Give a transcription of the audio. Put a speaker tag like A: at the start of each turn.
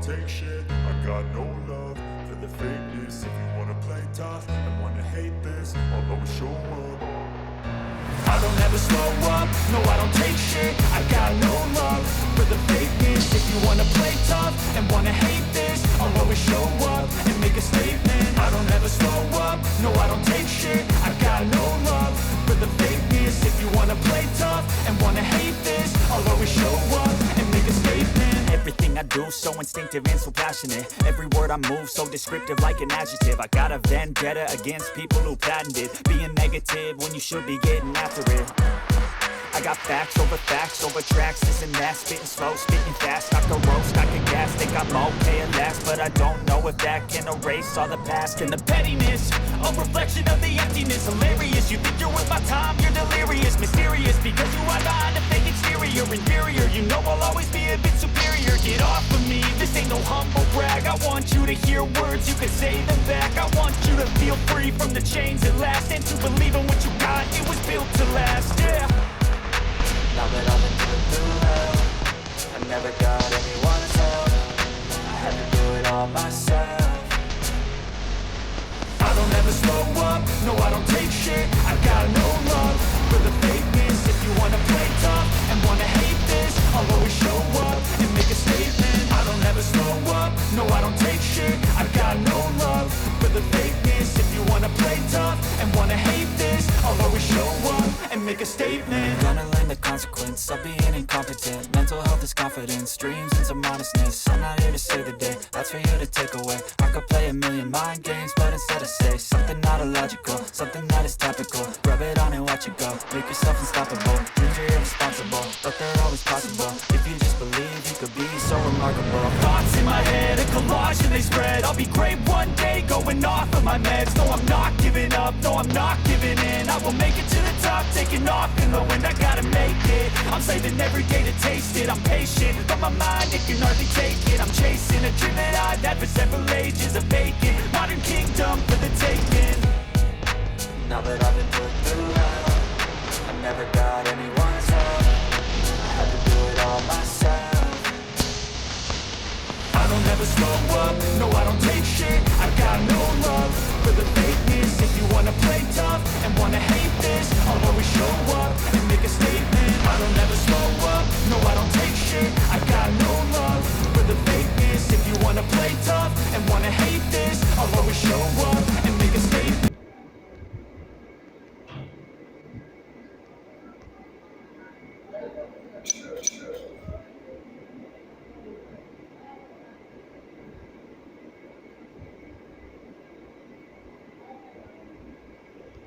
A: take shit. I got no love for the fakeness. If you wanna play tough and wanna hate this, I'll always show up. I don't ever slow up, no I don't take shit. I got no love for the fakeness. If you wanna play tough and wanna hate this, I'll always show up and make a statement. I don't ever slow up, no I don't take shit. I got no love for the fakeness. If you wanna play tough and wanna hate this, I'll always show up and make a statement.
B: Everything I do so instinctive and so passionate. Every word I move so descriptive like an adjective. I got a vendetta against people who patented being negative when you should be getting after it. I got facts over tracks, this and that. Spitting slow, spitting fast, I can roast, I can gas. Think I'm okay at last, but I don't know if that can erase all the past. And the pettiness, a reflection of the emptiness. Hilarious, you think you're worth my time, you're delirious. Mysterious, because you are behind a fake exterior. Inferior, you know I'll always be a bit superior. Get off of me, this ain't no humble brag. I want you to hear words, you can say them back. I want you to feel free from the chains at last, and to believe in what you got, it was built to last, yeah.
C: Now that I've been through hell, I never got anyone's help. I had to do it all myself.
A: I don't ever slow up, no I don't take shit. I got no love for the fakeness. If you wanna play tough and wanna hate this, I'll always show up and make a statement. I don't ever slow up, no I don't take shit. I got no love for the fakeness. If you wanna play tough and wanna hate this, I'll always show up and make a statement.
C: Gonna learn the consequence of being incompetent. Mental health is confidence, dreams and some honestness. I'm not here to save the day, that's for you to take away. I could play a million mind games, but instead I say something not illogical, something that is topical. Rub it on and watch it go, make yourself unstoppable. Dreams are irresponsible, but they're always possible. If you just believe, you could be so remarkable.
B: Thoughts in my head, a collage and they spread. I'll be great one day, going off of my meds. No, I'm not giving up, no, I'm not giving in. I will make it to the top, taking off in the wind. I gotta make it, I'm saving every day to taste it. I'm patient, but my mind, it can hardly take it. I'm chasing a dream that I've had for several ages. A vacant, modern kingdom for the taking.
C: Now that I've been put through hell, I never got anyone's help. I had to do it all myself.
A: I don't ever slow up, no I don't take shit. I got no love for the fakeness. If you wanna play tough and wanna hate this, I'll always show up and make a statement. I don't ever slow up, no I don't take shit. I got no love for the fakeness. If you wanna play tough and wanna hate this, I'll always show up